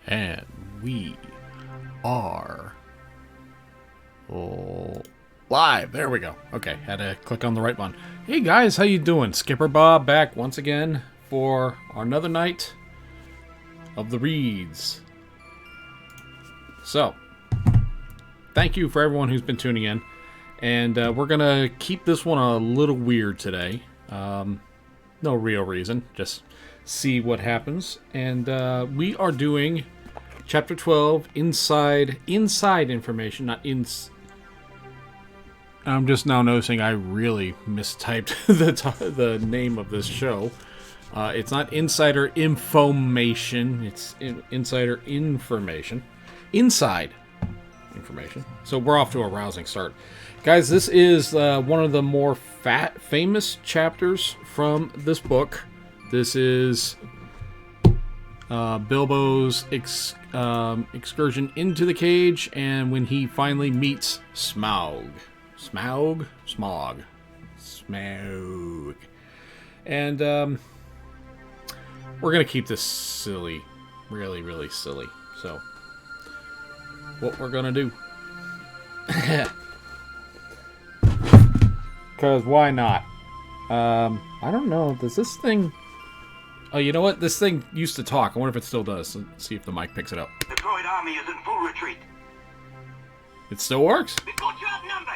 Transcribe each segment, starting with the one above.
And we are live. There we go. Okay, had to click on the right one. Hey guys, how you doing? Skipper Bob back once again for another night of the reads. So, thank you for everyone who's been tuning in. And we're going to keep this one a little weird today. No real reason, just see what happens. And we are doing Chapter 12, Inside Information, not ins... I'm just now noticing I really mistyped the name of this show. It's not Insider Information, it's Insider Information. Inside Information. So we're off to a rousing start. Guys, this is one of the more famous chapters from this book. This is Bilbo's excursion into the cage, and when he finally meets Smaug. Smaug? Smaug. Smaug. And we're going to keep this silly. Really, really silly. So, what we're going to do. Because why not? I don't know. Does this thing... Oh, you know what? This thing used to talk. I wonder if it still does. Let's see if the mic picks it up. The droid army is in full retreat. It still works? We've got you outnumbered.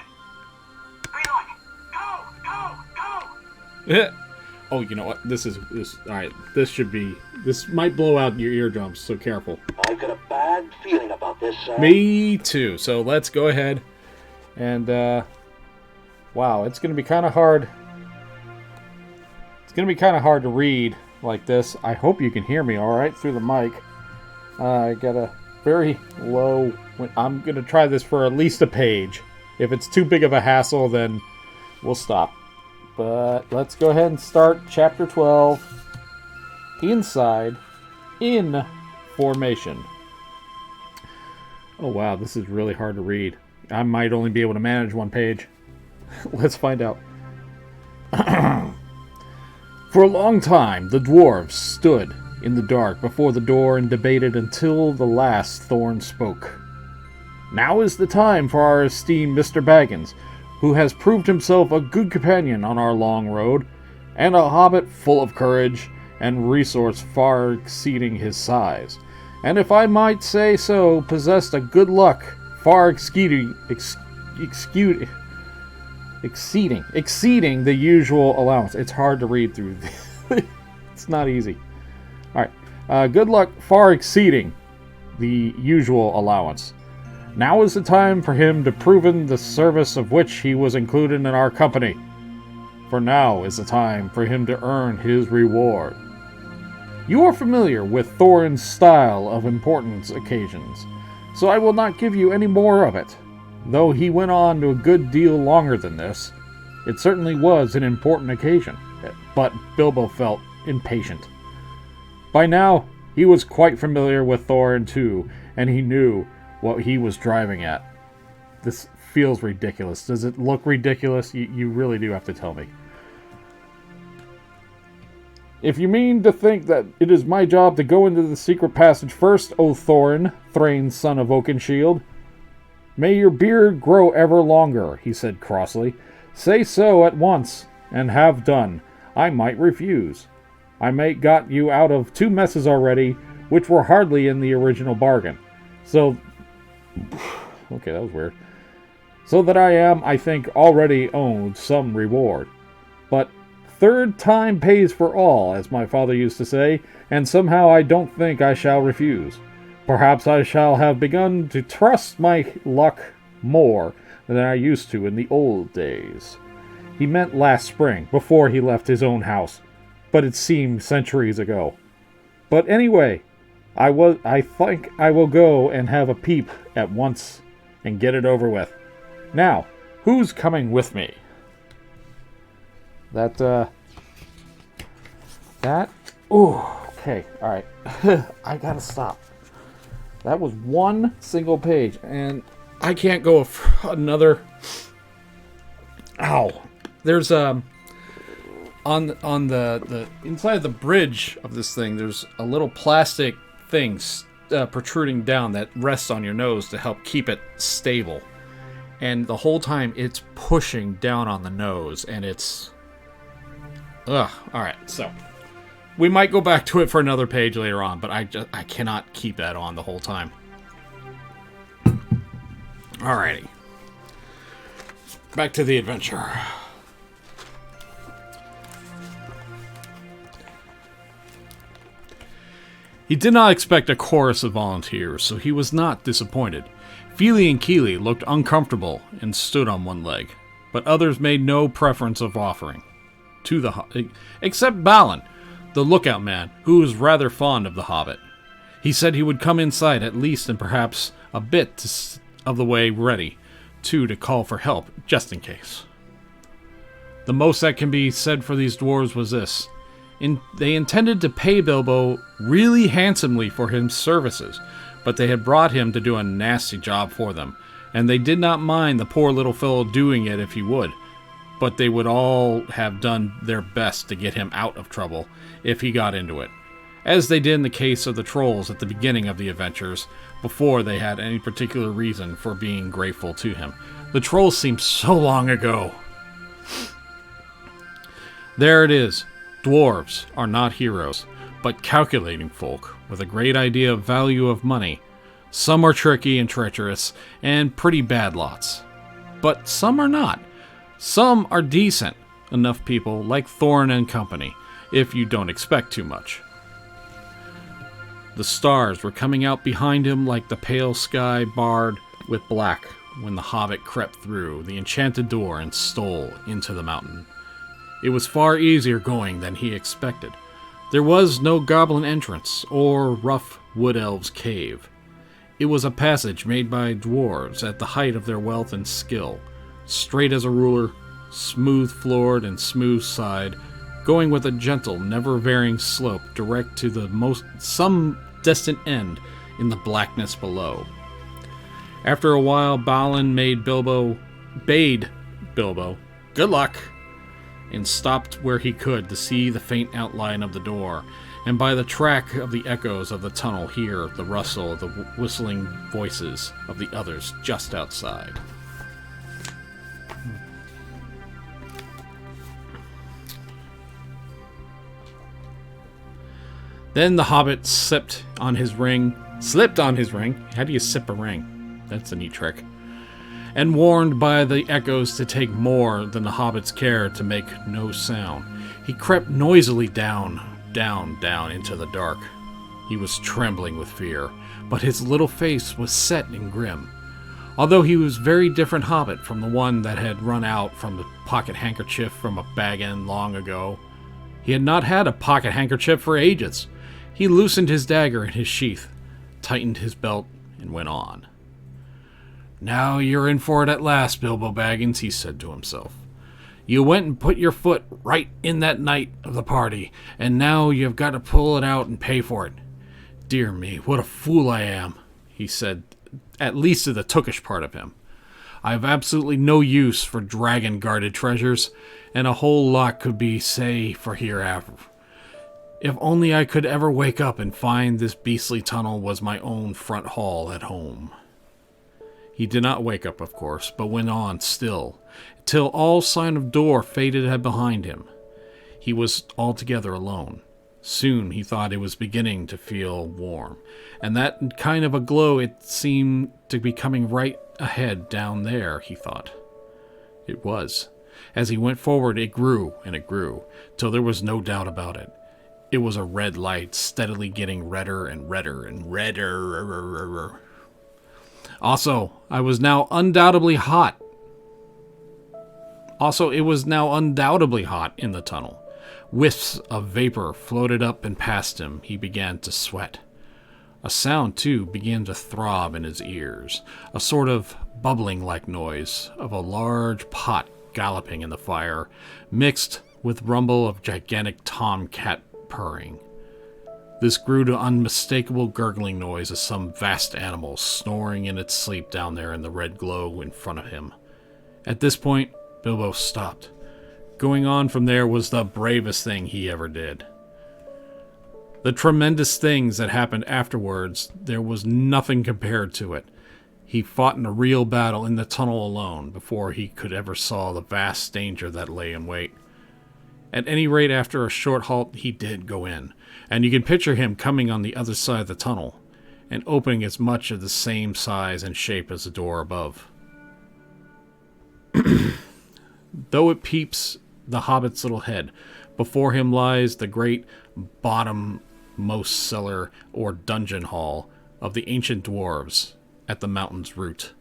Reload. Go. Yeah. Oh, you know what? This. Alright, this might blow out your eardrums, so careful. I've got a bad feeling about this, sir. Me too. So let's go ahead. And, wow, it's going to be kind of hard. It's going to be kind of hard to read like this. I hope you can hear me all right through the mic. I got a very low... I'm going to try this for at least a page. If it's too big of a hassle, then we'll stop. But let's go ahead and start Chapter 12, Inside Information. Oh wow, this is really hard to read. I might only be able to manage one page. Let's find out. For a long time, the dwarves stood in the dark before the door and debated until the last Thorn spoke. Now is the time for our esteemed Mr. Baggins, who has proved himself a good companion on our long road, and a hobbit full of courage and resource far exceeding his size, and if I might say so, possessed a good luck far exceeding the usual allowance. It's hard to read through. It's not easy. Alright. Good luck far exceeding the usual allowance. Now is the time for him to prove in the service of which he was included in our company. For now is the time for him to earn his reward. You are familiar with Thorin's style of important occasions, so I will not give you any more of it. Though he went on to a good deal longer than this, it certainly was an important occasion. But Bilbo felt impatient. By now, he was quite familiar with Thorin too, and he knew what he was driving at. This feels ridiculous. Does it look ridiculous? You really do have to tell me. If you mean to think that it is my job to go into the secret passage first, O Thorin, Thrain's son of Oakenshield, may your beard grow ever longer, he said crossly. Say so at once, and have done. I might refuse. I may got you out of 2 messes already, which were hardly in the original bargain. So... Okay, that was weird. So that I am, I think, already owed some reward. But third time pays for all, as my father used to say, and somehow I don't think I shall refuse. Perhaps I shall have begun to trust my luck more than I used to in the old days. He meant last spring, before he left his own house, but it seemed centuries ago. But anyway, I think I will go and have a peep at once and get it over with. Now, who's coming with me? Ooh, okay, alright. I gotta stop. That was one single page, and I can't go another... Ow. There's, on the inside of the bridge of this thing, there's a little plastic thing protruding down that rests on your nose to help keep it stable. And the whole time it's pushing down on the nose, and it's... Ugh. Alright, so... We might go back to it for another page later on, but I cannot keep that on the whole time. Alrighty. Back to the adventure. He did not expect a chorus of volunteers, so he was not disappointed. Feely and Keely looked uncomfortable and stood on one leg, but others made no preference of offering to the except Balin, the lookout man, who was rather fond of the Hobbit. He said he would come inside at least and perhaps a bit of the way ready, to call for help, just in case. The most that can be said for these dwarves was this. They intended to pay Bilbo really handsomely for his services, but they had brought him to do a nasty job for them, and they did not mind the poor little fellow doing it if he would, but they would all have done their best to get him out of trouble if he got into it, as they did in the case of the trolls at the beginning of the adventures, before they had any particular reason for being grateful to him. The trolls seemed so long ago. There it is. Dwarves are not heroes, but calculating folk with a great idea of value of money. Some are tricky and treacherous, and pretty bad lots. But some are not. Some are decent enough people like Thorin and company, if you don't expect too much. The stars were coming out behind him like the pale sky barred with black when the Hobbit crept through the enchanted door and stole into the mountain. It was far easier going than he expected. There was no goblin entrance or rough wood elves' cave. It was a passage made by dwarves at the height of their wealth and skill, straight as a ruler, smooth-floored and smooth-side, going with a gentle, never-varying slope direct to some distant end in the blackness below. After a while, Balin bade Bilbo, good luck, and stopped where he could to see the faint outline of the door, and by the track of the echoes of the tunnel hear the rustle of the whistling voices of the others just outside. Then the Hobbit slipped on his ring. How do you sip a ring? That's a neat trick. And warned by the echoes to take more than the Hobbit's care to make no sound, he crept noisily down into the dark. He was trembling with fear, but his little face was set and grim. Although he was a very different Hobbit from the one that had run out from the pocket handkerchief from a bag end long ago. He had not had a pocket handkerchief for ages. He loosened his dagger in his sheath, tightened his belt, and went on. "Now you're in for it at last, Bilbo Baggins," he said to himself. "You went and put your foot right in that night of the party, and now you've got to pull it out and pay for it. Dear me, what a fool I am," he said, at least to the tookish part of him. "I have absolutely no use for dragon-guarded treasures, and a whole lot could be say for hereafter. If only I could ever wake up and find this beastly tunnel was my own front hall at home." He did not wake up, of course, but went on still, till all sign of door faded behind him. He was altogether alone. Soon he thought it was beginning to feel warm, and that kind of a glow it seemed to be coming right ahead down there, he thought. It was. As he went forward, it grew, and it grew, till there was no doubt about it. It was a red light, steadily getting redder and redder and redder. Also, it was now undoubtedly hot in the tunnel. Wisps of vapor floated up and past him. He began to sweat. A sound, too, began to throb in his ears, a sort of bubbling-like noise of a large pot galloping in the fire, mixed with rumble of gigantic tomcat purring. This grew to unmistakable gurgling noise of some vast animal snoring in its sleep down there in the red glow in front of him. At this point, Bilbo stopped. Going on from there was the bravest thing he ever did. The tremendous things that happened afterwards, there was nothing compared to it. He fought in a real battle in the tunnel alone before he could ever saw the vast danger that lay in wait. At any rate, after a short halt, he did go in, and you can picture him coming on the other side of the tunnel, and opening as much of the same size and shape as the door above. Though it peeps the Hobbit's little head, before him lies the great bottommost cellar or dungeon hall of the ancient dwarves at the mountain's root.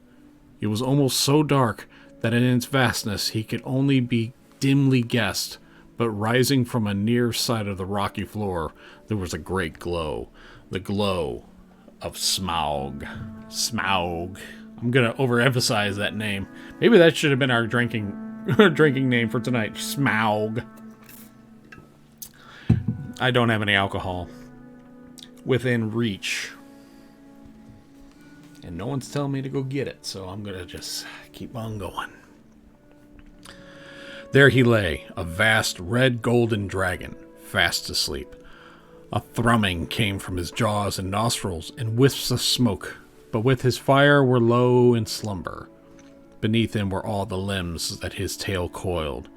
It was almost so dark that in its vastness he could only be dimly guessed, but rising from a near side of the rocky floor, there was a great glow. The glow of Smaug. Smaug. I'm going to overemphasize that name. Maybe that should have been our drinking name for tonight. Smaug. I don't have any alcohol within reach. And no one's telling me to go get it, so I'm going to just keep on going. There he lay, a vast red golden dragon, fast asleep. A thrumming came from his jaws and nostrils, and wisps of smoke, but with his fire were low in slumber. Beneath him were all the limbs that his tail coiled,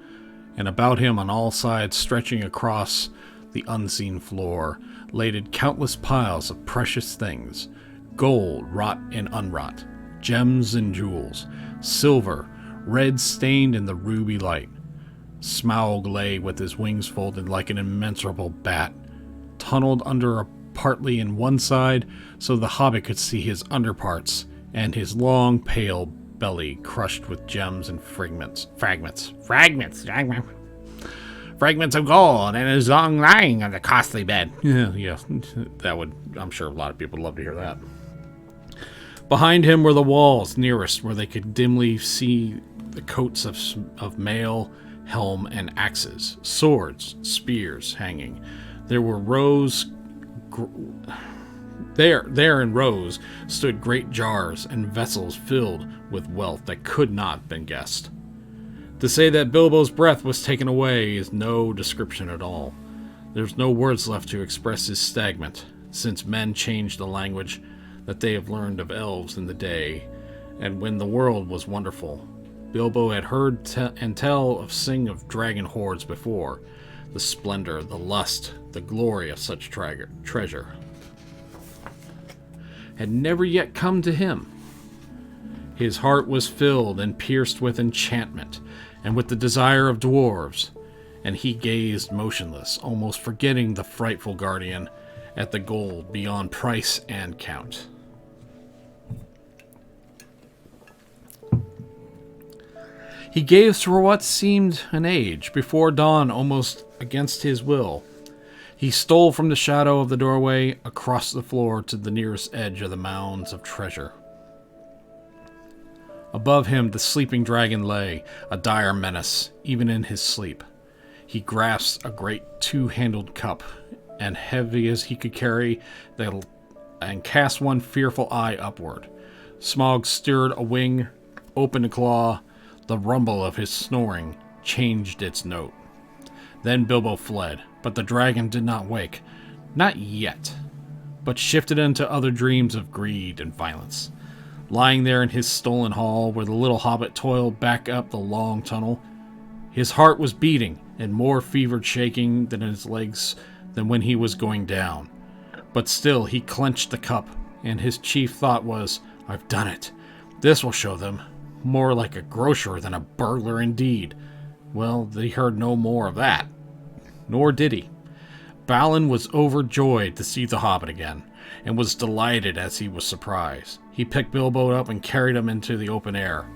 and about him on all sides, stretching across the unseen floor, laid countless piles of precious things, gold wrought and unwrought, gems and jewels, silver, red stained in the ruby light. Smaug lay with his wings folded like an immeasurable bat, tunneled under partly in one side so the Hobbit could see his underparts and his long pale belly crushed with gems and fragments of gold, and his long lying on the costly bed. Yeah, that would, I'm sure a lot of people would love to hear that. Behind him were the walls nearest where they could dimly see the coats of mail, helm, and axes, swords, spears hanging. There were there in rows stood great jars and vessels filled with wealth that could not have been guessed. To say that Bilbo's breath was taken away is no description at all. There's no words left to express his staggerment, since men changed the language that they have learned of elves in the day, and when the world was wonderful. Bilbo had heard and tell of sing of dragon hordes before, the splendor, the lust, the glory of such treasure had never yet come to him. His heart was filled and pierced with enchantment, and with the desire of dwarves, and he gazed motionless, almost forgetting the frightful guardian, at the gold beyond price and count. He gazed for what seemed an age, before dawn, almost against his will. He stole from the shadow of the doorway across the floor to the nearest edge of the mounds of treasure. Above him the sleeping dragon lay, a dire menace, even in his sleep. He grasped a great two-handled cup, and heavy as he could carry, and cast one fearful eye upward. Smaug stirred a wing, opened a claw. The rumble of his snoring changed its note. Then Bilbo fled, but the dragon did not wake. Not yet, but shifted into other dreams of greed and violence. Lying there in his stolen hall, where the little hobbit toiled back up the long tunnel, his heart was beating and more fevered shaking than his legs than when he was going down. But still he clenched the cup, and his chief thought was, "I've done it. This will show them. More like a grocer than a burglar indeed." Well, he heard no more of that. Nor did he. Balin was overjoyed to see the hobbit again, and was delighted as he was surprised. He picked Bilbo up and carried him into the open air.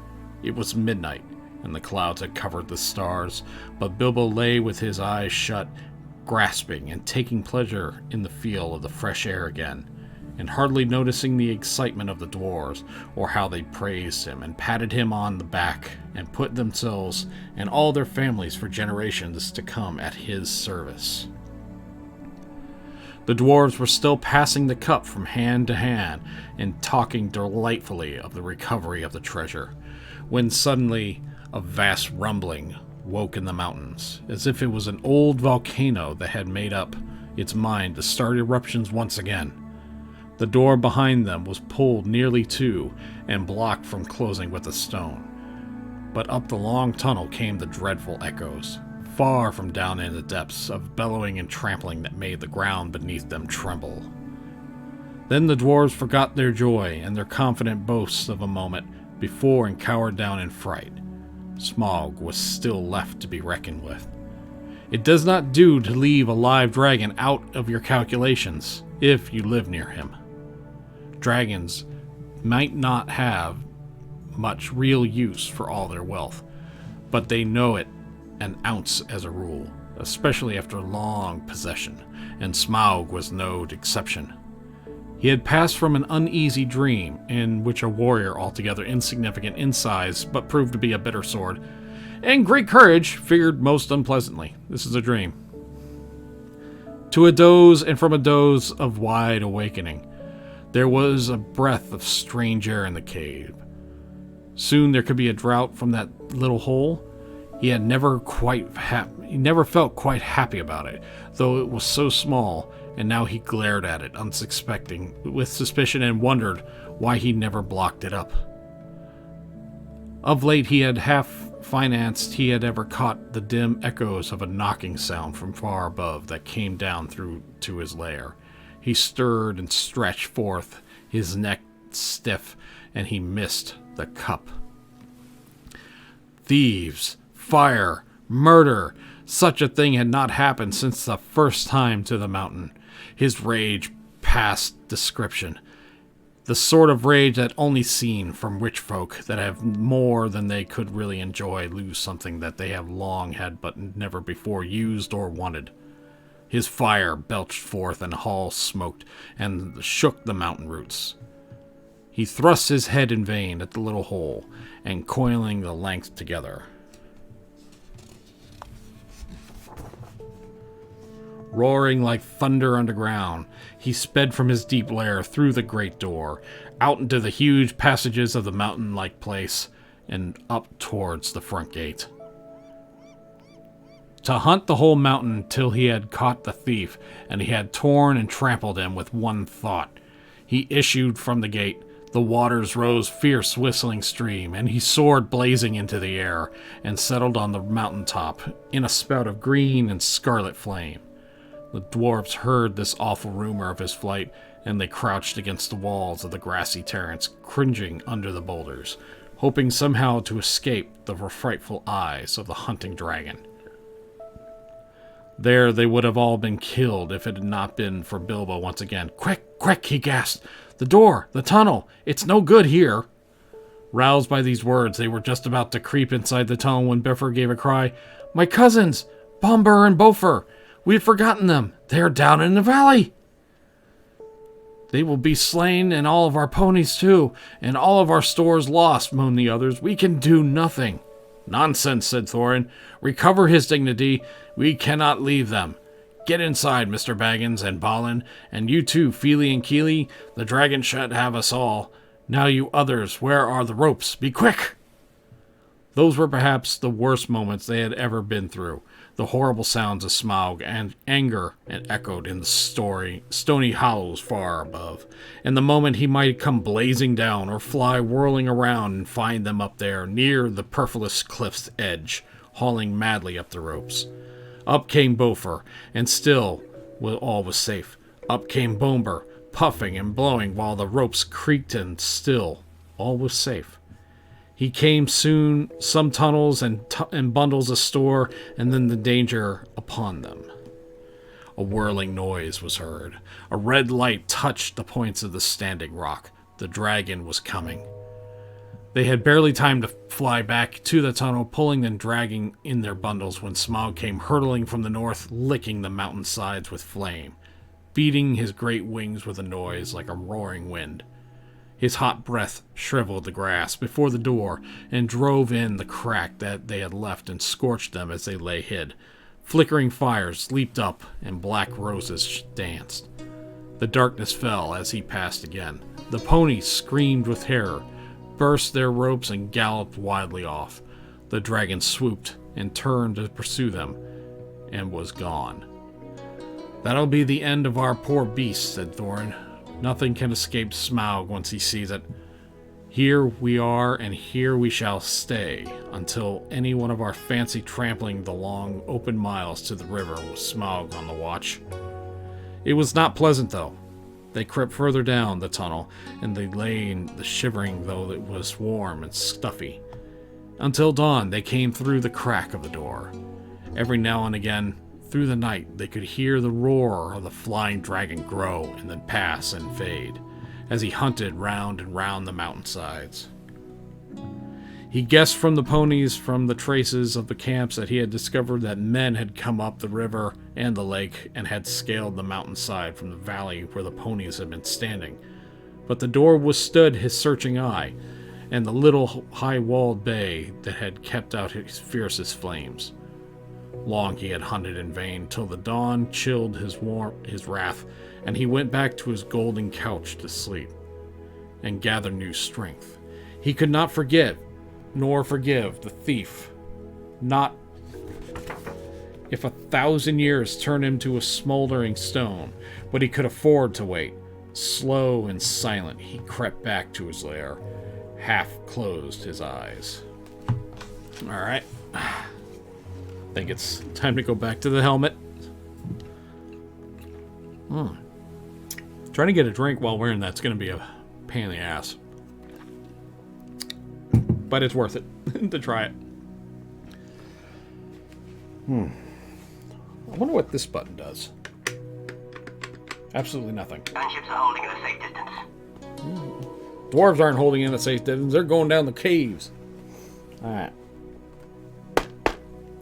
It was midnight, and the clouds had covered the stars, but Bilbo lay with his eyes shut, grasping and taking pleasure in the feel of the fresh air again, and hardly noticing the excitement of the dwarves, or how they praised him and patted him on the back, and put themselves and all their families for generations to come at his service. The dwarves were still passing the cup from hand to hand, and talking delightfully of the recovery of the treasure, when suddenly a vast rumbling woke in the mountains, as if it was an old volcano that had made up its mind to start eruptions once again. The door behind them was pulled nearly to and blocked from closing with a stone. But up the long tunnel came the dreadful echoes, far from down in the depths of bellowing and trampling that made the ground beneath them tremble. Then the dwarves forgot their joy and their confident boasts of a moment before and cowered down in fright. Smaug was still left to be reckoned with. It does not do to leave a live dragon out of your calculations if you live near him. Dragons might not have much real use for all their wealth, but they know it an ounce as a rule, especially after long possession, and Smaug was no exception. He had passed from an uneasy dream, in which a warrior altogether insignificant in size but proved to be a bitter sword, and great courage figured most unpleasantly. This is a dream. To a doze, and from a doze of wide awakening, there was a breath of strange air in the cave. Soon there could be a draught from that little hole. He never felt quite happy about it, though it was so small, and now he glared at it, unsuspecting, with suspicion, and wondered why he never blocked it up. Of late he had half-financed he had ever caught the dim echoes of a knocking sound from far above that came down through to his lair. He stirred and stretched forth, his neck stiff, and he missed the cup. Thieves, fire, murder, such a thing had not happened since the first time to the mountain. His rage passed description. The sort of rage that only seen from rich folk that have more than they could really enjoy lose something that they have long had but never before used or wanted. His fire belched forth and hall smoked and shook the mountain roots. He thrust his head in vain at the little hole, and coiling the length together. Roaring like thunder underground, he sped from his deep lair through the great door, out into the huge passages of the mountain-like place, and up towards the front gate. To hunt the whole mountain till he had caught the thief, and he had torn and trampled him with one thought. He issued from the gate. The waters rose fierce whistling stream, and he soared blazing into the air, and settled on the mountain top, in a spout of green and scarlet flame. The dwarves heard this awful rumor of his flight, and they crouched against the walls of the grassy terrace, cringing under the boulders, hoping somehow to escape the frightful eyes of the hunting dragon. There they would have all been killed if it had not been for Bilbo once again. "Quick, quick," he gasped. "The door, the tunnel, it's no good here." Roused by these words, they were just about to creep inside the tunnel when Bifur gave a cry. "My cousins, Bombur and Bofur! We had forgotten them. They are down in the valley." "They will be slain, and all of our ponies too, and all of our stores lost," moaned the others. "We can do nothing." "Nonsense," said Thorin. "Recover his dignity. We cannot leave them. Get inside, Mr. Baggins and Balin, and you too, Feely and Keely. The dragon shan't have us all. Now you others, where are the ropes? Be quick!" Those were perhaps the worst moments they had ever been through. The horrible sounds of Smaug and anger and echoed in the stony hollows far above, and the moment he might come blazing down or fly whirling around and find them up there near the perfilous cliff's edge, hauling madly up the ropes. Up came Bofur, and still all was safe. Up came Bombur, puffing and blowing while the ropes creaked, and still all was safe. He came soon, some tunnels and bundles of store, and then the danger upon them. A whirling noise was heard. A red light touched the points of the standing rock. The dragon was coming. They had barely time to fly back to the tunnel, pulling and dragging in their bundles, when Smaug came hurtling from the north, licking the mountain sides with flame, beating his great wings with a noise like a roaring wind. His hot breath shriveled the grass before the door and drove in the crack that they had left and scorched them as they lay hid. Flickering fires leaped up and black roses danced. The darkness fell as he passed again. The ponies screamed with terror, burst their ropes, and galloped wildly off. The dragon swooped and turned to pursue them and was gone. That'll be the end of our poor beast, said Thorin. Nothing can escape Smaug once he sees it. Here we are, and here we shall stay, until any one of our fancy trampling the long, open miles to the river with Smaug on the watch. It was not pleasant, though. They crept further down the tunnel, and they lay in the shivering, though it was warm and stuffy. Until dawn, they came through the crack of the door. Every now and again, through the night, they could hear the roar of the flying dragon grow and then pass and fade, as he hunted round and round the mountainsides. He guessed from the ponies, from the traces of the camps, that he had discovered that men had come up the river and the lake and had scaled the mountainside from the valley where the ponies had been standing. But the door withstood his searching eye, and the little high-walled bay that had kept out his fiercest flames. Long he had hunted in vain, till the dawn chilled his wrath, and he went back to his golden couch to sleep, and gather new strength. He could not forget, nor forgive the thief, not if 1,000 years turned him to a smoldering stone, but he could afford to wait. Slow and silent, he crept back to his lair, half closed his eyes. Alright. Think it's time to go back to the helmet. Trying to get a drink while wearing that's going to be a pain in the ass. But it's worth it to try it. I wonder what this button does. Absolutely nothing. Gunships are holding at a safe distance. Dwarves aren't holding in a safe distance. They're going down the caves. Alright.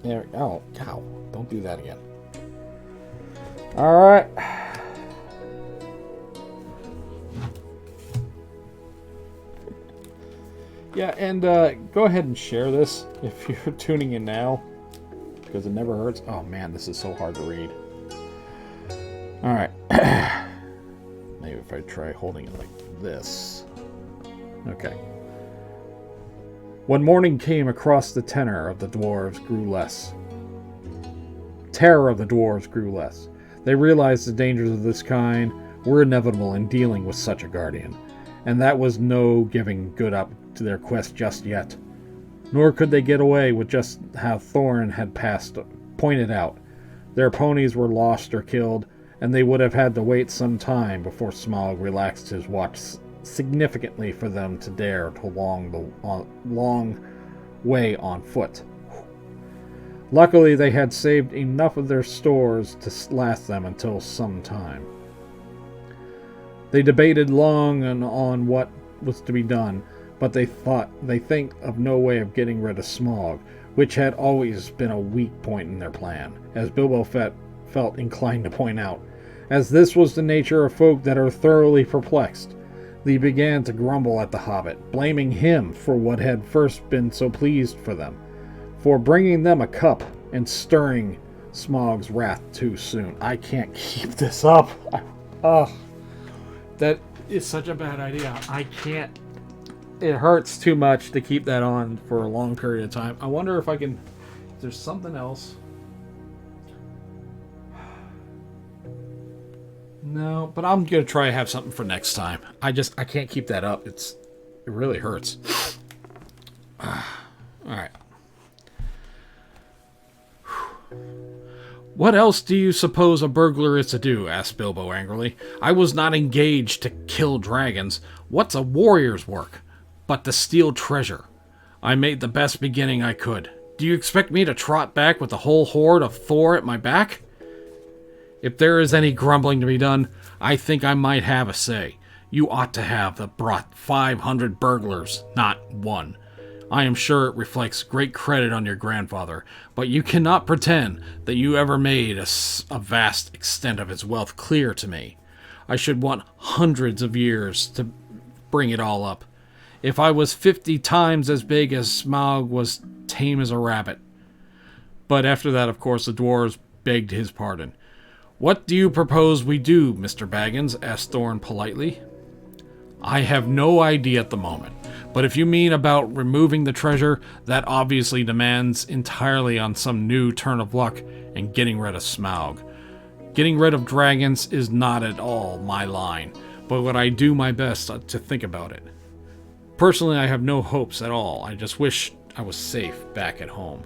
There. Oh, cow. Don't do that again. Alright. Yeah, and go ahead and share this if you're tuning in now, because it never hurts. Oh man, this is so hard to read. Alright. Maybe if I try holding it like this. Okay. When morning came across, the terror of the dwarves grew less. They realized the dangers of this kind were inevitable in dealing with such a guardian, and that was no giving good up to their quest just yet. Nor could they get away with just how Thorin had pointed out. Their ponies were lost or killed, and they would have had to wait some time before Smaug relaxed his watch significantly for them to dare to long way on foot. Luckily, they had saved enough of their stores to last them until some time. They debated long and on what was to be done, but they think of no way of getting rid of Smaug, which had always been a weak point in their plan, as Bilbo felt inclined to point out. As this was the nature of folk that are thoroughly perplexed, they began to grumble at the Hobbit, blaming him for what had first been so pleased for them, for bringing them a cup and stirring Smaug's wrath too soon. I can't keep this up. That is such a bad idea. I can't. It hurts too much to keep that on for a long period of time. I wonder if I can. If there's something else. No, but I'm gonna try to have something for next time. I can't keep that up. It really hurts. All right. What else do you suppose a burglar is to do? Asked Bilbo angrily. I was not engaged to kill dragons. What's a warrior's work? But to steal treasure. I made the best beginning I could. Do you expect me to trot back with the whole horde of Thor at my back? If there is any grumbling to be done, I think I might have a say. You ought to have brought 500 burglars, not one. I am sure it reflects great credit on your grandfather, but you cannot pretend that you ever made a vast extent of his wealth clear to me. I should want hundreds of years to bring it all up. If I was 50 times as big as Smaug was tame as a rabbit. But after that, of course, the dwarves begged his pardon. What do you propose we do, Mr. Baggins? Asked Thorin politely. I have no idea at the moment, but if you mean about removing the treasure, that obviously demands entirely on some new turn of luck and getting rid of Smaug. Getting rid of dragons is not at all my line, but would I do my best to think about it. Personally, I have no hopes at all. I just wish I was safe back at home.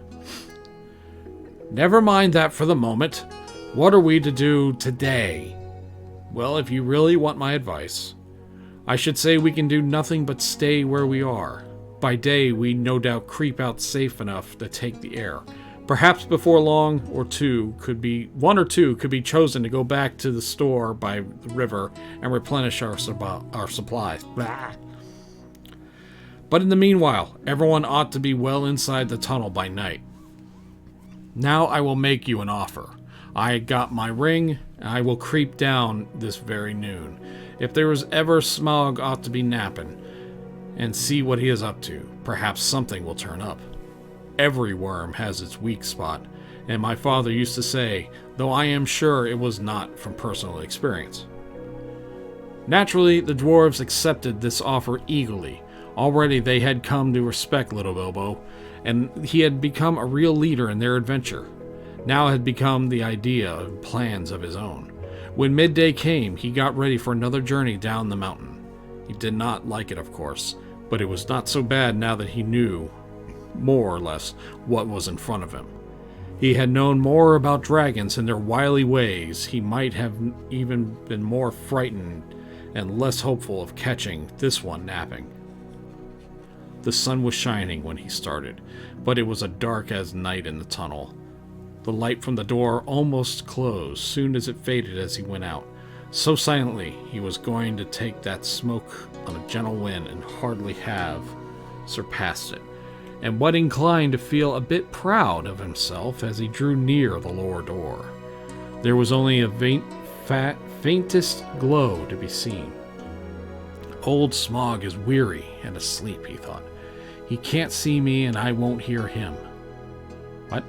Never mind that for the moment. What are we to do today? Well, if you really want my advice, I should say we can do nothing but stay where we are. By day, we no doubt creep out safe enough to take the air. Perhaps before long, one or two could be chosen to go back to the store by the river and replenish our supplies. Blah. But in the meanwhile, everyone ought to be well inside the tunnel by night. Now I will make you an offer. I got my ring, and I will creep down this very noon. If there was ever Smaug ought to be napping, and see what he is up to. Perhaps something will turn up. Every worm has its weak spot, and my father used to say, though I am sure it was not from personal experience. Naturally, the dwarves accepted this offer eagerly. Already they had come to respect little Bilbo, and he had become a real leader in their adventure. Now had become the idea and plans of his own. When midday came, he got ready for another journey down the mountain. He did not like it, of course, but it was not so bad now that he knew, more or less, what was in front of him. He had known more about dragons and their wily ways. He might have even been more frightened and less hopeful of catching this one napping. The sun was shining when he started, but it was a dark as night in the tunnel. The light from the door almost closed soon as it faded as he went out. So silently, he was going to take that smoke on a gentle wind and hardly have surpassed it, and what inclined to feel a bit proud of himself as he drew near the lower door. There was only a faintest glow to be seen. Old Smaug is weary and asleep, he thought. He can't see me and I won't hear him. What?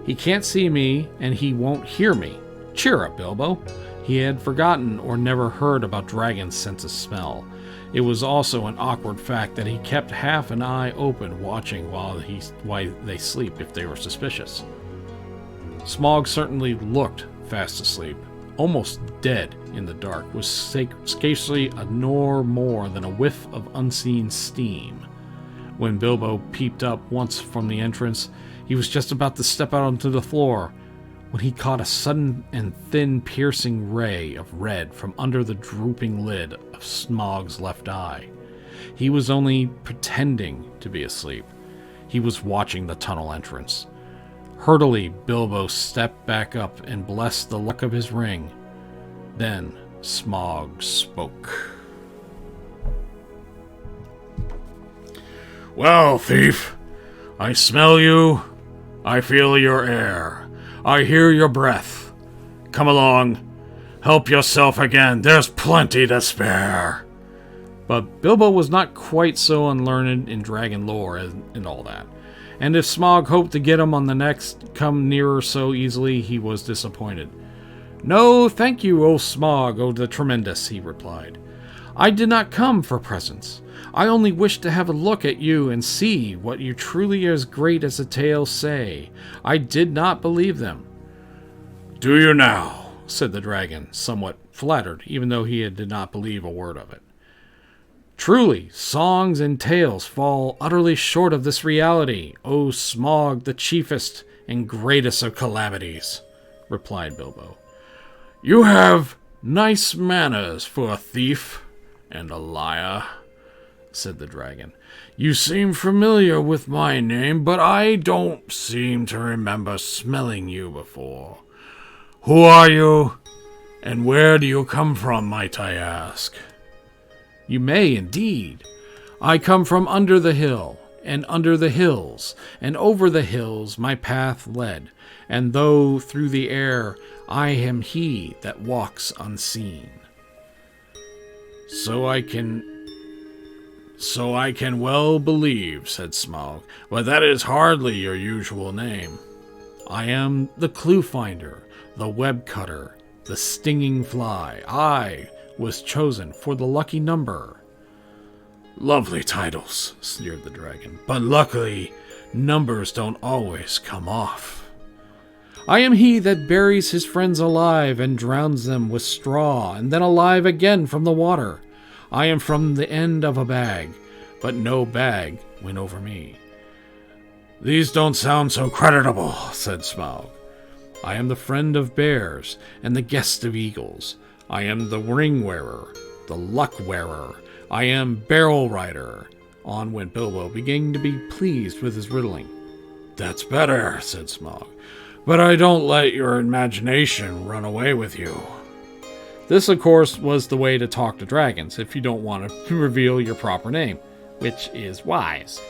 He can't see me and he won't hear me. Cheer up, Bilbo. He had forgotten or never heard about dragons' sense of smell. It was also an awkward fact that he kept half an eye open watching while they sleep if they were suspicious. Smaug certainly looked fast asleep, almost dead in the dark, with scarcely a nor more than a whiff of unseen steam. When Bilbo peeped up once from the entrance, he was just about to step out onto the floor when he caught a sudden and thin piercing ray of red from under the drooping lid of Smaug's left eye. He was only pretending to be asleep. He was watching the tunnel entrance. Hurriedly, Bilbo stepped back up and blessed the luck of his ring. Then Smaug spoke. Well, thief, I smell you, I feel your air, I hear your breath. Come along, help yourself again, there's plenty to spare. But Bilbo was not quite so unlearned in dragon lore and all that, and if Smaug hoped to get him on the next come nearer so easily, he was disappointed. No, thank you, O Smaug, O the Tremendous, he replied. I did not come for presents. I only wished to have a look at you and see what you truly as great as the tales say. I did not believe them. Do you now? Said the dragon, somewhat flattered, even though he did not believe a word of it. Truly, songs and tales fall utterly short of this reality, O Smaug, the chiefest and greatest of calamities, replied Bilbo. You have nice manners for a thief and a liar, said the dragon. You seem familiar with my name, but I don't seem to remember smelling you before. Who are you, and where do you come from, might I ask? You may, indeed. I come from under the hill, and under the hills, and over the hills my path led, and though through the air I am he that walks unseen. So I can well believe, said Smaug, but that is hardly your usual name. I am the clue finder, the web cutter, the stinging fly. I was chosen for the lucky number. Lovely titles, sneered the dragon, but luckily, numbers don't always come off. I am he that buries his friends alive and drowns them with straw, and then alive again from the water. I am from the end of a bag, but no bag went over me." "These don't sound so creditable," said Smaug. "I am the friend of bears and the guest of eagles. I am the ring wearer, the luck wearer. I am barrel rider." On went Bilbo, beginning to be pleased with his riddling. "That's better," said Smaug. "But I don't let your imagination run away with you." This, of course, was the way to talk to dragons if you don't want to reveal your proper name, which is wise.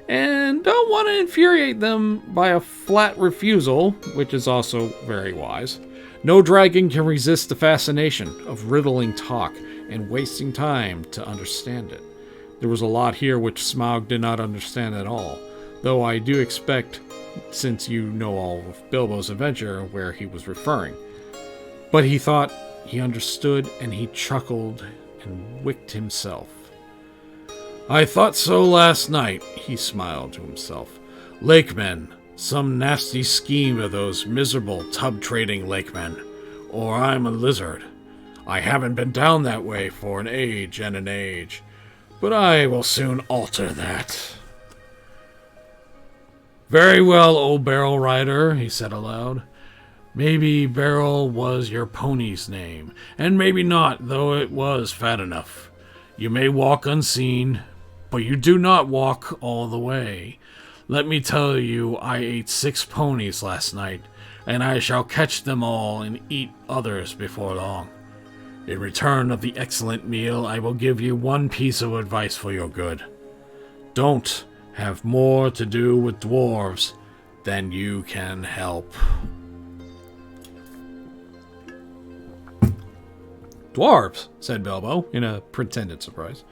And don't want to infuriate them by a flat refusal, which is also very wise. No dragon can resist the fascination of riddling talk and wasting time to understand it. There was a lot here which Smaug did not understand at all, though I do expect, since you know all of Bilbo's adventure, where he was referring. But he thought he understood, and he chuckled and wicked himself. "I thought so last night," he smiled to himself. "Lakemen, some nasty scheme of those miserable tub-trading lakemen, or I'm a lizard. I haven't been down that way for an age and an age, but I will soon alter that." "Very well, old barrel rider," he said aloud. "Maybe Barrel was your pony's name, and maybe not, though it was fat enough. You may walk unseen, but you do not walk all the way. Let me tell you, I ate 6 ponies last night, and I shall catch them all and eat others before long. In return of the excellent meal, I will give you one piece of advice for your good. Don't have more to do with dwarves than you can help." "Dwarves," said Bilbo, in a pretended surprise.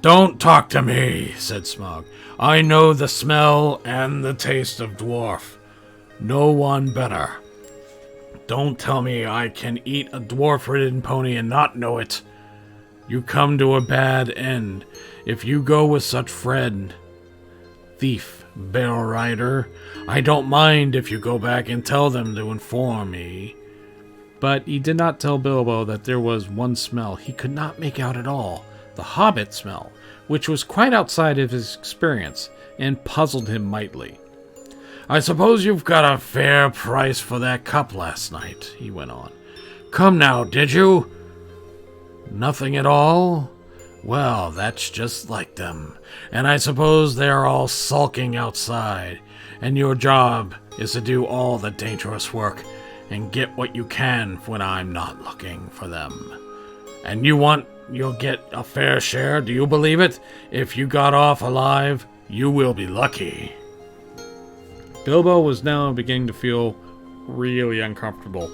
"Don't talk to me," said Smaug. "I know the smell and the taste of dwarf. No one better. Don't tell me I can eat a dwarf-ridden pony and not know it. You come to a bad end if you go with such friend. Thief, barrel rider, I don't mind if you go back and tell them to inform me." But he did not tell Bilbo that there was one smell he could not make out at all, the Hobbit smell, which was quite outside of his experience, and puzzled him mightily. "I suppose you've got a fair price for that cup last night," he went on. "Come now, did you? Nothing at all? Well, that's just like them, and I suppose they're all sulking outside, and your job is to do all the dangerous work and get what you can when I'm not looking for them. And you'll get a fair share, do you believe it? If you got off alive, you will be lucky." Bilbo was now beginning to feel really uncomfortable.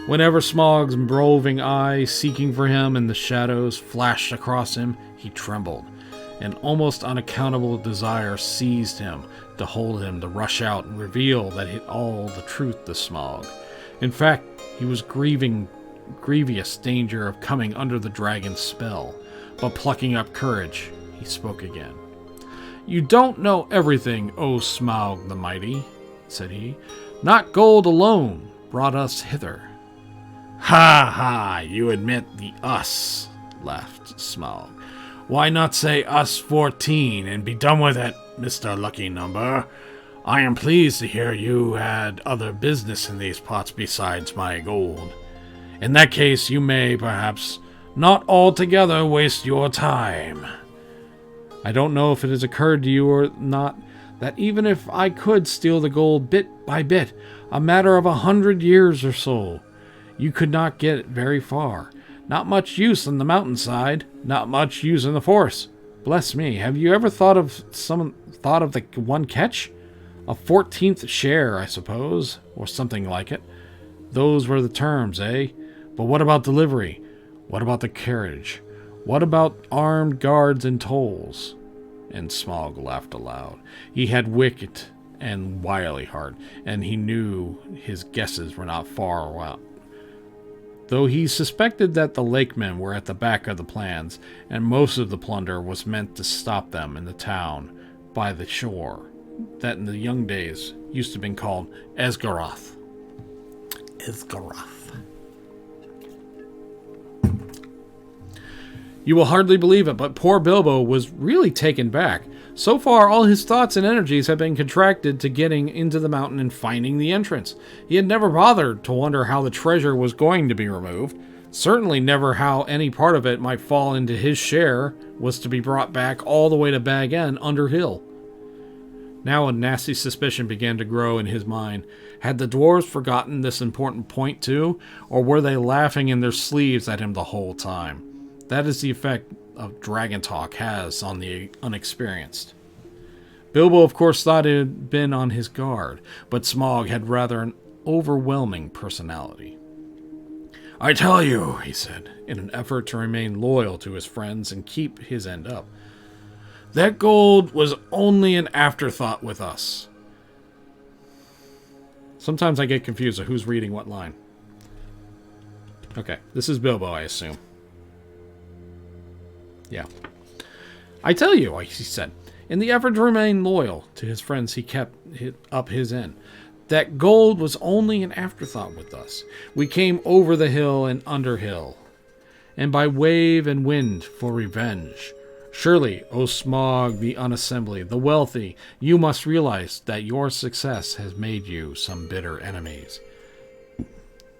Whenever Smaug's roving eye, seeking for him in the shadows, flashed across him, he trembled. An almost unaccountable desire seized him to hold him, to rush out and reveal all the truth to Smaug. In fact, he was grievous danger of coming under the dragon's spell, but plucking up courage, he spoke again. "You don't know everything, O Smaug the Mighty," said he. "Not gold alone brought us hither." "Ha ha, you admit the us," laughed Smaug. "Why not say us 14 and be done with it, Mr. Lucky Number? I am pleased to hear you had other business in these parts besides my gold. In that case, you may, perhaps, not altogether waste your time." "I don't know if it has occurred to you or not that even if I could steal the gold bit by bit, a matter of 100 years or so, you could not get it very far. Not much use on the mountainside, not much use in the forest. Bless me, have you ever thought of the one catch? A 14th share, I suppose, or something like it. Those were the terms, eh? But what about delivery? What about the carriage? What about armed guards and tolls?" And Smaug laughed aloud. He had wicked and wily heart, and he knew his guesses were not far out. Though he suspected that the lakemen were at the back of the plans, and most of the plunder was meant to stop them in the town by the shore, that in the young days used to have been called Esgaroth. Esgaroth. You will hardly believe it, but poor Bilbo was really taken back. So far, all his thoughts and energies had been contracted to getting into the mountain and finding the entrance. He had never bothered to wonder how the treasure was going to be removed. Certainly never how any part of it might fall into his share was to be brought back all the way to Bag End under hill. Now a nasty suspicion began to grow in his mind. Had the dwarves forgotten this important point too, or were they laughing in their sleeves at him the whole time? That is the effect of dragon talk has on the unexperienced. Bilbo, of course, thought it had been on his guard, but Smaug had rather an overwhelming personality. I tell you, he said, in an effort to remain loyal to his friends and keep his end up, that gold was only an afterthought with us. Sometimes I get confused of who's reading what line. Okay, this is Bilbo, I assume. Yeah. I tell you, he said, in the effort to remain loyal to his friends, he kept up his end. That gold was only an afterthought with us. We came over the hill and under hill, and by wave and wind for revenge. Surely, O Smaug the unassembly, the wealthy, you must realize that your success has made you some bitter enemies.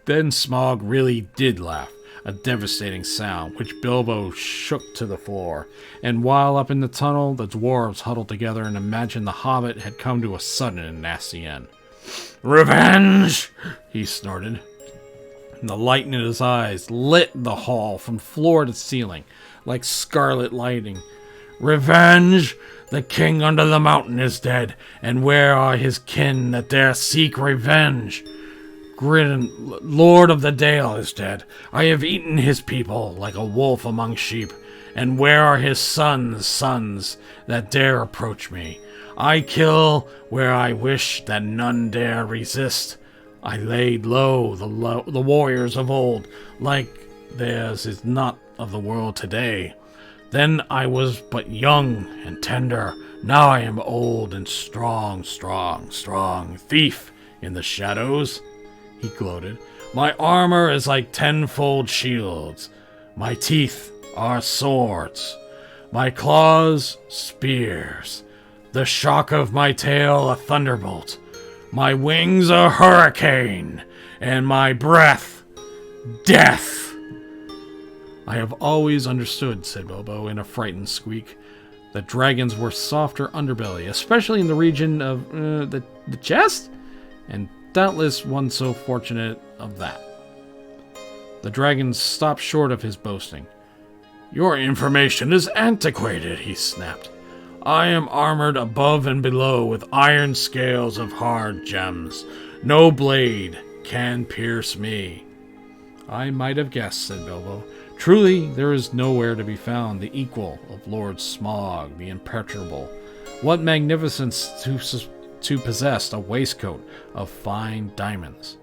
Then Smaug really did laugh. A devastating sound, which Bilbo shook to the floor. And while up in the tunnel, the dwarves huddled together and imagined the Hobbit had come to a sudden and nasty end. Revenge! He snorted. And the light in his eyes lit the hall from floor to ceiling, like scarlet lighting. Revenge! The king under the mountain is dead, and where are his kin that dare seek revenge? Gridden, Lord of the Dale, is dead. I have eaten his people like a wolf among sheep. And where are his sons that dare approach me? I kill where I wish that none dare resist. I laid low the warriors of old, like theirs is not of the world today. Then I was but young and tender. Now I am old and strong. Thief in the shadows. He gloated. My armor is like tenfold shields. My teeth are swords. My claws, spears. The shock of my tail, a thunderbolt. My wings, a hurricane. And my breath, death. I have always understood, said Bilbo in a frightened squeak, that dragons were softer underbelly, especially in the region of the chest? And doubtless one so fortunate of that. The dragon stopped short of his boasting. Your information is antiquated, he snapped. I am armored above and below with iron scales of hard gems. No blade can pierce me. I might have guessed, said Bilbo. Truly, there is nowhere to be found the equal of Lord Smaug, the impenetrable. What magnificence to possess a waistcoat of fine diamonds.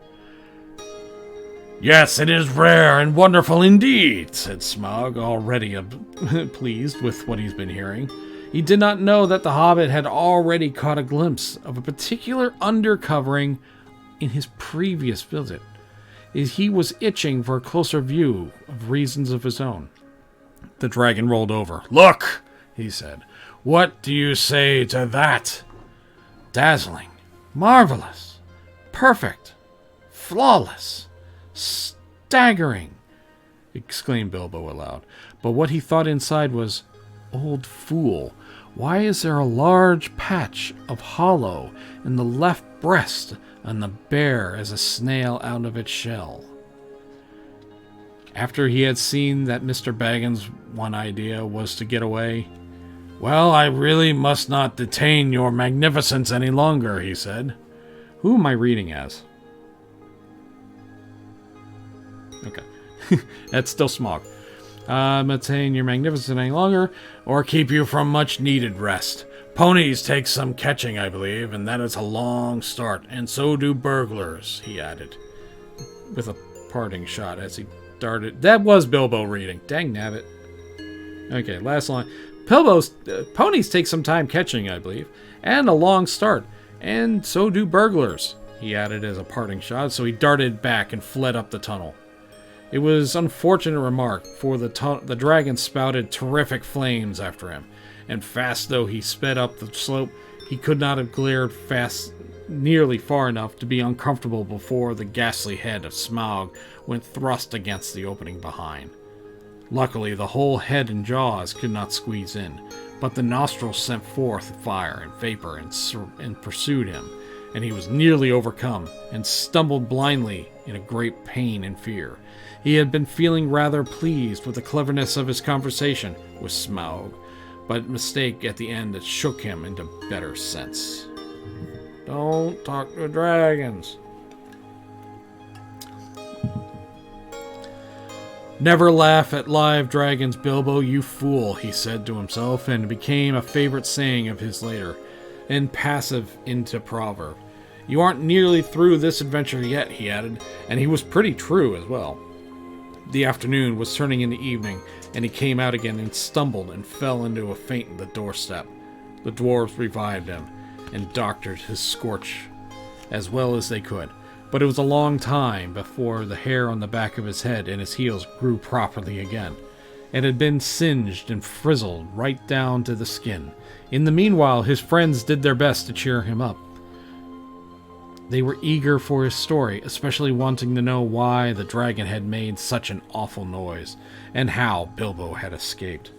Yes, it is rare and wonderful indeed, said Smaug, already pleased with what he's been hearing. He did not know that the Hobbit had already caught a glimpse of a particular undercovering in his previous visit. He was itching for a closer view of reasons of his own. The dragon rolled over. Look, he said. What do you say to that? Dazzling, marvelous, perfect, flawless, staggering, exclaimed Bilbo aloud. But what he thought inside was, old fool, why is there a large patch of hollow in the left breast and the bare as a snail out of its shell? After he had seen that Mr. Baggins' one idea was to get away, well, I really must not detain your magnificence any longer, he said. Who am I reading as? Okay. That's still Smaug. Detain your magnificence any longer, or keep you from much needed rest. Ponies take some catching, I believe, and that is a long start, and so do burglars, he added, with a parting shot as he darted. That was Bilbo reading. Dang nabbit. Okay, last line. Ponies take some time catching, I believe, And a long start. And so do burglars, he added as a parting shot, so he darted back and fled up the tunnel. It was unfortunate remark, for the dragon spouted terrific flames after him, and fast though he sped up the slope, he could not have glared fast nearly far enough to be uncomfortable before the ghastly head of Smaug went thrust against the opening behind. Luckily, the whole head and jaws could not squeeze in, but the nostrils sent forth fire and vapor and pursued him, and he was nearly overcome and stumbled blindly in a great pain and fear. He had been feeling rather pleased with the cleverness of his conversation with Smaug, but mistake at the end that shook him into better sense. Don't talk to dragons. Never laugh at live dragons, Bilbo, you fool, he said to himself, and it became a favorite saying of his later, and passive into proverb. You aren't nearly through this adventure yet, he added, and he was pretty true as well. The afternoon was turning into evening, and he came out again and stumbled and fell into a faint at the doorstep. The dwarves revived him and doctored his scorch as well as they could, but it was a long time before the hair on the back of his head and his heels grew properly again. It had been singed and frizzled right down to the skin. In the meanwhile, his friends did their best to cheer him up. They were eager for his story, especially wanting to know why the dragon had made such an awful noise, and how Bilbo had escaped.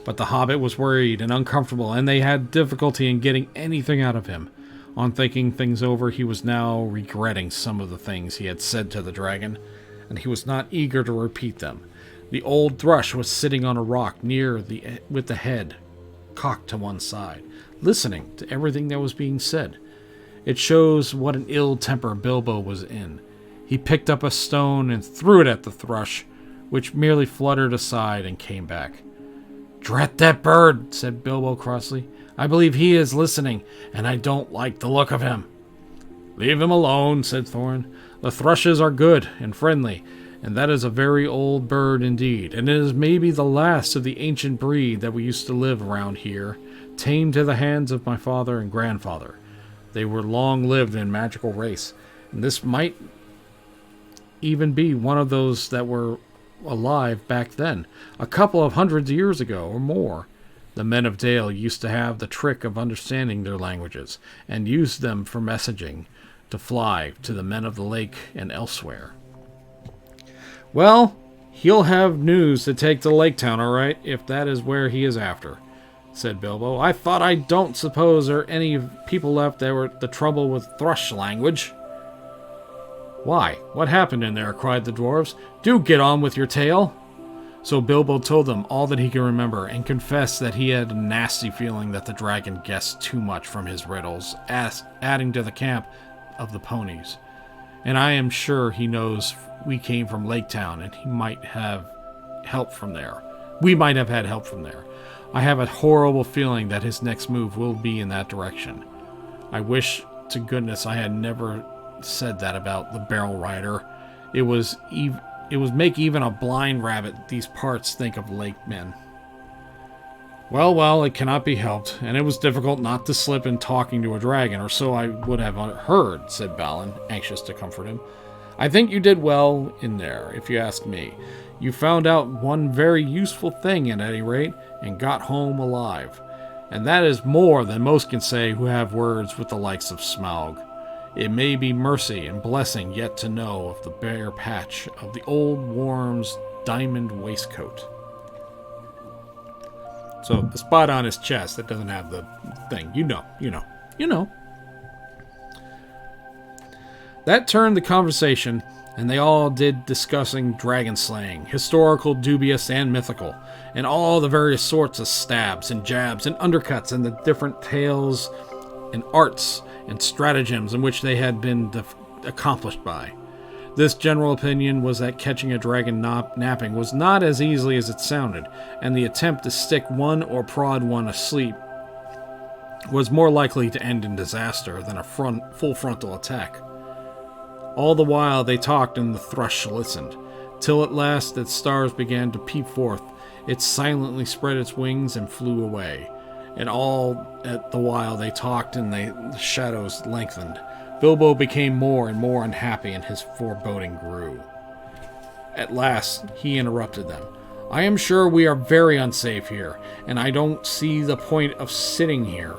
But the hobbit was worried and uncomfortable, and they had difficulty in getting anything out of him. On thinking things over, he was now regretting some of the things he had said to the dragon, and he was not eager to repeat them. The old thrush was sitting on a rock with the head cocked to one side, listening to everything that was being said. It shows what an ill temper Bilbo was in. He picked up a stone and threw it at the thrush, which merely fluttered aside and came back. "Drat that bird," said Bilbo crossly. "I believe he is listening, and I don't like the look of him." "Leave him alone," said Thorin. "The thrushes are good and friendly, and that is a very old bird indeed, and it is maybe the last of the ancient breed that we used to live around here, tamed to the hands of my father and grandfather. They were long-lived and magical race, and this might even be one of those that were alive back then, a couple of hundreds of years ago or more. The men of Dale used to have the trick of understanding their languages, and used them for messaging to fly to the men of the lake and elsewhere." "Well, he'll have news to take to Lake Town, all right, if that is where he is after," said Bilbo. I don't suppose there are any people left that were the trouble with thrush language." "Why, what happened in there?" cried the dwarves. "Do get on with your tale." So Bilbo told them all that he could remember, and confessed that he had a nasty feeling that the dragon guessed too much from his riddles, adding to the camp of the ponies. "And I am sure he knows we came from Lake Town, and he might have help from there. We might have had help from there. I have a horrible feeling that his next move will be in that direction. I wish to goodness I had never said that about the barrel rider. It was make even a blind rabbit these parts think of lake men." Well, it cannot be helped, and it was difficult not to slip in talking to a dragon, or so I would have heard," said Balin, anxious to comfort him. "I think you did well in there, if you ask me. You found out one very useful thing at any rate, and got home alive. And that is more than most can say who have words with the likes of Smaug. It may be mercy and blessing yet to know of the bare patch of the old worm's diamond waistcoat." So the spot on his chest that doesn't have the thing. You know. That turned the conversation, and they all did discussing dragon slaying, historical, dubious, and mythical, and all the various sorts of stabs and jabs and undercuts and the different tales and arts and stratagems in which they had been accomplished by. This general opinion was that catching a dragon napping was not as easily as it sounded, and the attempt to stick one or prod one asleep was more likely to end in disaster than a full frontal attack. All the while they talked and the thrush listened, till at last its stars began to peep forth. It silently spread its wings and flew away, And all at the while they talked and the shadows lengthened. Bilbo became more and more unhappy and his foreboding grew. At last, he interrupted them. I am sure we are very unsafe here, and I don't see the point of sitting here.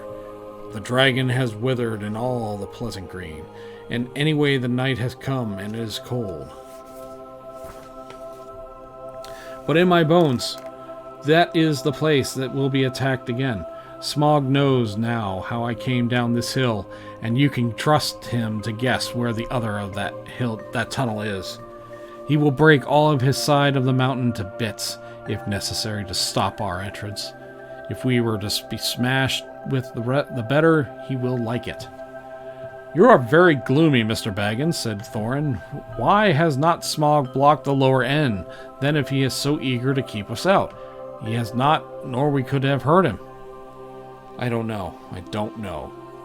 The dragon has withered in all the pleasant green, and anyway the night has come and it is cold. But in my bones, that is the place that will be attacked again. Smaug knows now how I came down this hill, and you can trust him to guess where the other of that tunnel is. He will break all of his side of the mountain to bits, if necessary, to stop our entrance. If we were to be smashed with the better, he will like it. You are very gloomy, Mr. Baggins, said Thorin. Why has not Smaug blocked the lower end, then if he is so eager to keep us out? He has not, nor we could have heard him. I don't know.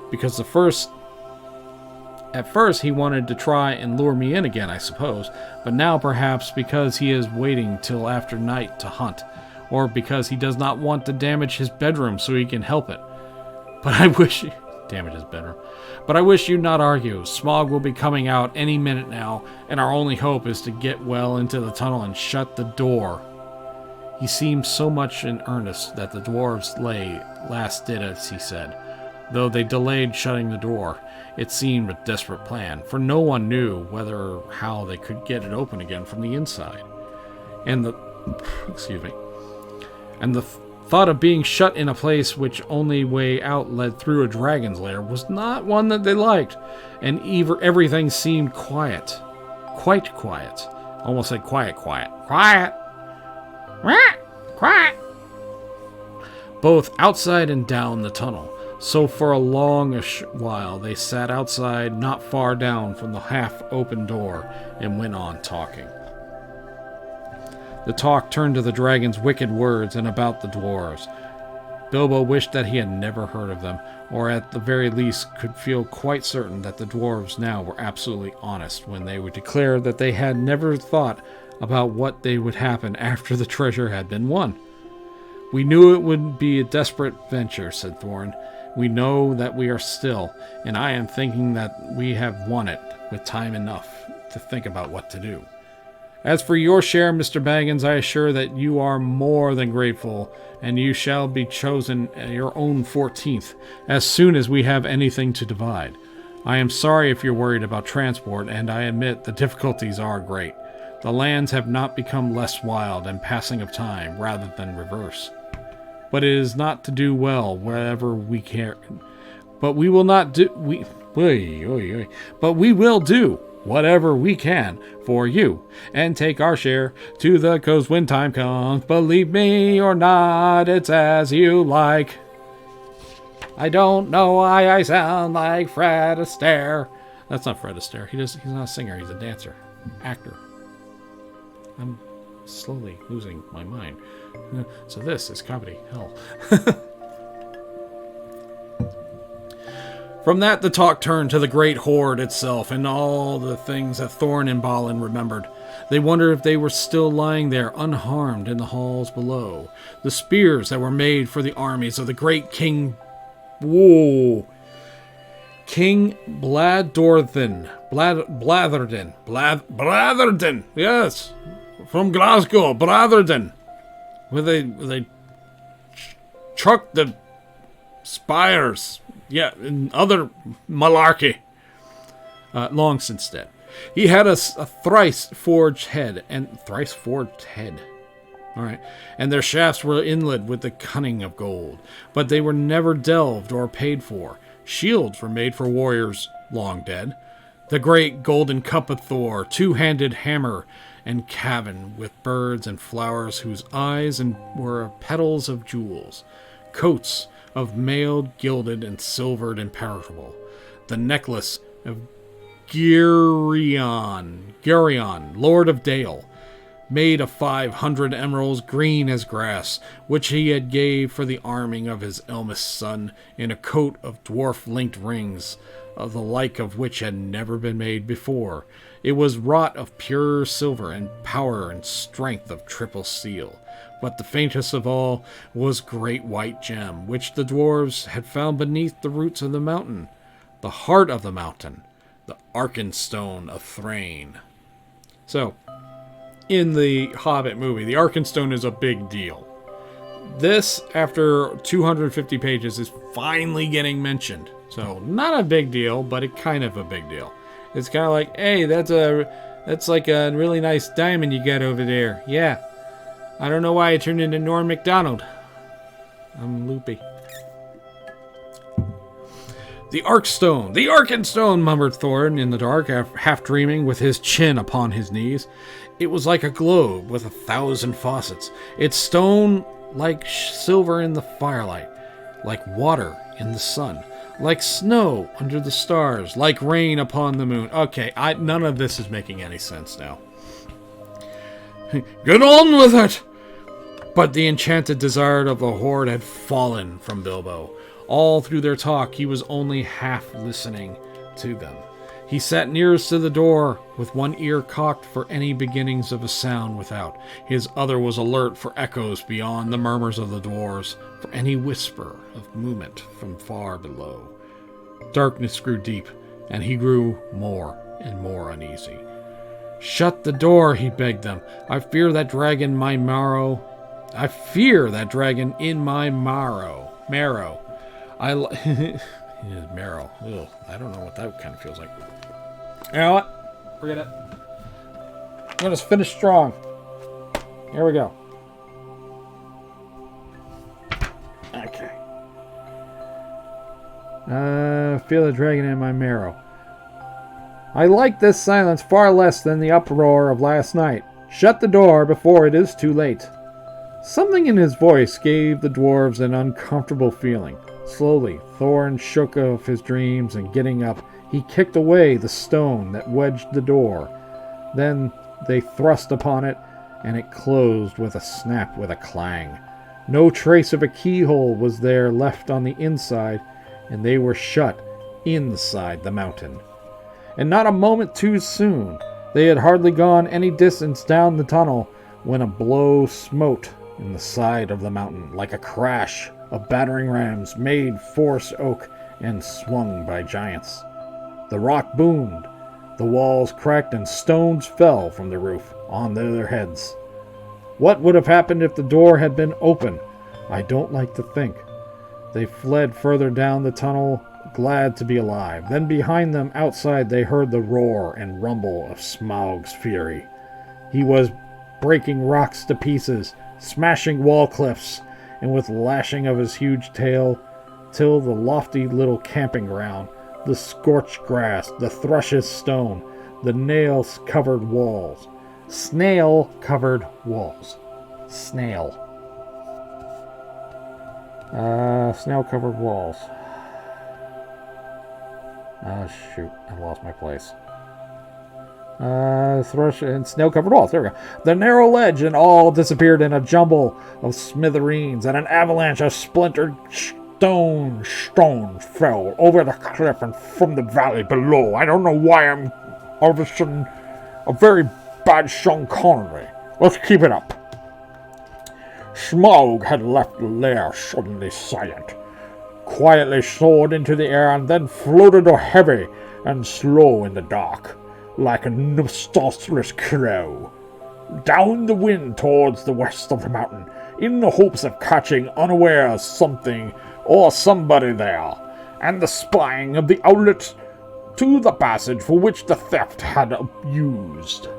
Because at first he wanted to try and lure me in again, I suppose, but now perhaps because he is waiting till after night to hunt, or because he does not want to damage his bedroom so he can help it. But I wish... damage his bedroom. But I wish you'd not argue. Smaug will be coming out any minute now, and our only hope is to get well into the tunnel and shut the door. He seemed so much in earnest that the dwarves last did as he said. Though they delayed shutting the door, it seemed a desperate plan, for no one knew whether or how they could get it open again from the inside. And the thought of being shut in a place which only way out led through a dragon's lair was not one that they liked, and everything seemed quiet. Quite quiet. Almost like quiet. Quiet! Both outside and down the tunnel. So for a long while they sat outside, not far down from the half-open door, and went on talking. The talk turned to the dragon's wicked words and about the dwarves. Bilbo wished that he had never heard of them, or at the very least could feel quite certain that the dwarves now were absolutely honest when they would declare that they had never thought about what would happen after the treasure had been won. We knew it would be a desperate venture, said Thorin. We know that we are still, and I am thinking that we have won it with time enough to think about what to do. As for your share, Mr. Baggins, I assure that you are more than grateful, and you shall be chosen your own 14th as soon as we have anything to divide. I am sorry if you're worried about transport, and I admit the difficulties are great. The lands have not become less wild and passing of time, rather than reverse. But it is not to do well wherever we care. But we will not do. But we will do whatever we can for you, and take our share to the coast when time comes. Believe me or not, it's as you like. I don't know why I sound like Fred Astaire. That's not Fred Astaire. He's not a singer. He's a dancer, actor. I'm slowly losing my mind. So this is comedy hell. From that, the talk turned to the great hoard itself and all the things that Thorin and Balin remembered. They wondered if they were still lying there unharmed in the halls below. The spears that were made for the armies of the great King Blatherden, yes, from Glasgow, Blatherden, where they chucked the spires, yeah, and other malarkey. Long since dead. He had a thrice forged head. All right, and their shafts were inlaid with the cunning of gold, but they were never delved or paid for. Shields were made for warriors long dead. The great golden cup of Thor, two-handed hammer, and caven with birds and flowers whose eyes were petals of jewels, coats of mailed, gilded, and silvered imperishable. The necklace of Geryon, Lord of Dale, made of 500 emeralds green as grass, which he had gave for the arming of his eldest son in a coat of dwarf-linked rings. the like of which had never been made before. It was wrought of pure silver and power and strength of triple steel. But the faintest of all was great white gem, which the dwarves had found beneath the roots of the mountain, the heart of the mountain, the Arkenstone of Thrain. So, in the Hobbit movie, the Arkenstone is a big deal. This, after 250 pages, is finally getting mentioned. So, not a big deal, but it kind of a big deal. It's kind of like, hey, that's like a really nice diamond you got over there. Yeah. I don't know why I turned into Norm Macdonald. I'm loopy. The Arkstone! The Arkenstone! Murmured Thorin in the dark, half dreaming, with his chin upon his knees. It was like a globe with 1,000 faucets. Its stone like silver in the firelight, like water in the sun, like snow under the stars, like rain upon the moon. Okay, none of this is making any sense now. Get on with it! But the enchanted desire of the horde had fallen from Bilbo. All through their talk, he was only half listening to them. He sat nearest to the door, with one ear cocked for any beginnings of a sound without. His other was alert for echoes beyond the murmurs of the dwarves, for any whisper of movement from far below. Darkness grew deep, and he grew more and more uneasy. Shut the door, he begged them. I fear that dragon in my marrow. Marrow. Marrow. Ugh, I don't know what that kind of feels like. You know what? Forget it. I'm going to finish strong. Here we go. Okay. Feel the dragon in my marrow. I like this silence far less than the uproar of last night. Shut the door before it is too late. Something in his voice gave the dwarves an uncomfortable feeling. Slowly, Thorin shook off his dreams, and getting up, he kicked away the stone that wedged the door. Then they thrust upon it, and it closed with a snap, with a clang. No trace of a keyhole was there left on the inside, and they were shut inside the mountain. And not a moment too soon. They had hardly gone any distance down the tunnel when a blow smote in the side of the mountain, like a crash of battering rams made force oak and swung by giants. The rock boomed, the walls cracked, and stones fell from the roof on their heads. What would have happened if the door had been open? I don't like to think. They fled further down the tunnel, glad to be alive. Then behind them, outside, they heard the roar and rumble of Smaug's fury. He was breaking rocks to pieces, smashing wall cliffs, and with lashing of his huge tail, till the lofty little camping ground, the scorched grass, the thrush's stone, the snail-covered walls. Snail-covered walls. Snail-covered walls. Shoot, I lost my place. Thrush and snail-covered walls. There we go. The narrow ledge and all disappeared in a jumble of smithereens, and an avalanche of splintered stones fell over the cliff and from the valley below. I don't know why I'm all of a sudden a very bad Sean Connery. Let's keep it up. Smaug had left the lair suddenly silent, quietly soared into the air, and then floated heavy and slow in the dark, like a nostalgic crow, down the wind towards the west of the mountain, in the hopes of catching unawares something or somebody there, and the spying of the outlet to the passage for which the theft had used.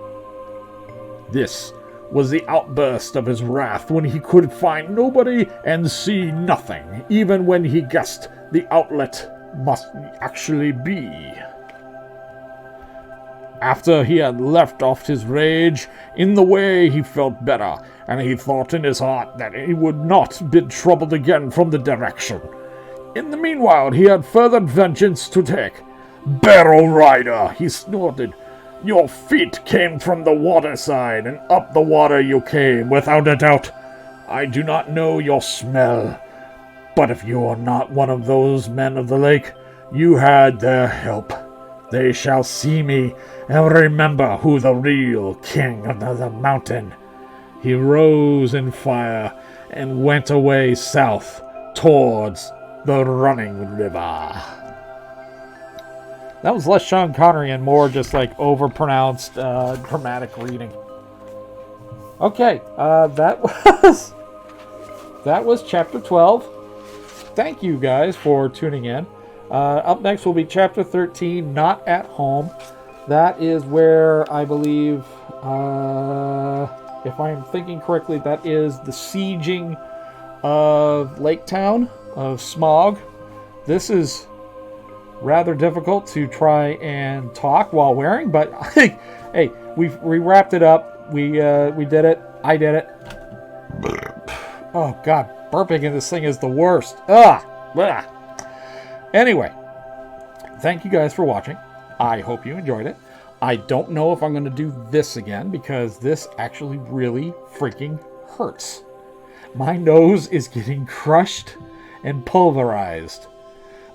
This was the outburst of his wrath when he could find nobody and see nothing, even when he guessed the outlet must actually be. After he had left off his rage, in the way he felt better, and he thought in his heart that he would not be troubled again from the direction. In the meanwhile, he had further vengeance to take. "Barrel Rider," he snorted, "your feet came from the waterside, and up the water you came, without a doubt. I do not know your smell, but if you are not one of those men of the lake, You had their help. They shall see me and remember who the real king of the mountain. He rose in fire and went away south towards the running river. That was less Sean Connery and more just like overpronounced dramatic reading. Okay, that was chapter 12. Thank you guys for tuning in. Up next will be chapter 13, Not at Home. That is where I believe, if I'm thinking correctly, that is the sieging of Lake Town of Smaug. This is rather difficult to try and talk while wearing, but hey, we wrapped it up. We did it. I did it. Oh God, burping in this thing is the worst. Anyway, thank you guys for watching. I hope you enjoyed it. I don't know if I'm going to do this again because this actually really freaking hurts. My nose is getting crushed and pulverized.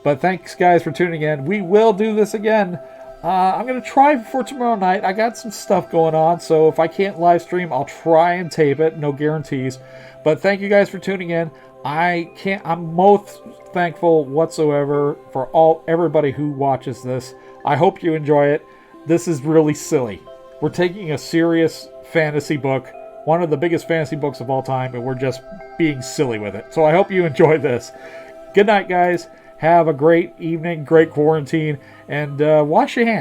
But thanks guys for tuning in. We will do this again. I'm going to try for tomorrow night. I got some stuff going on, so if I can't live stream, I'll try and tape it. No guarantees. But thank you guys for tuning in. I'm most thankful whatsoever for everybody who watches this. I hope you enjoy it. This is really silly. We're taking a serious fantasy book, one of the biggest fantasy books of all time, and we're just being silly with it. So I hope you enjoy this. Good night, guys. Have a great evening, great quarantine, and wash your hands.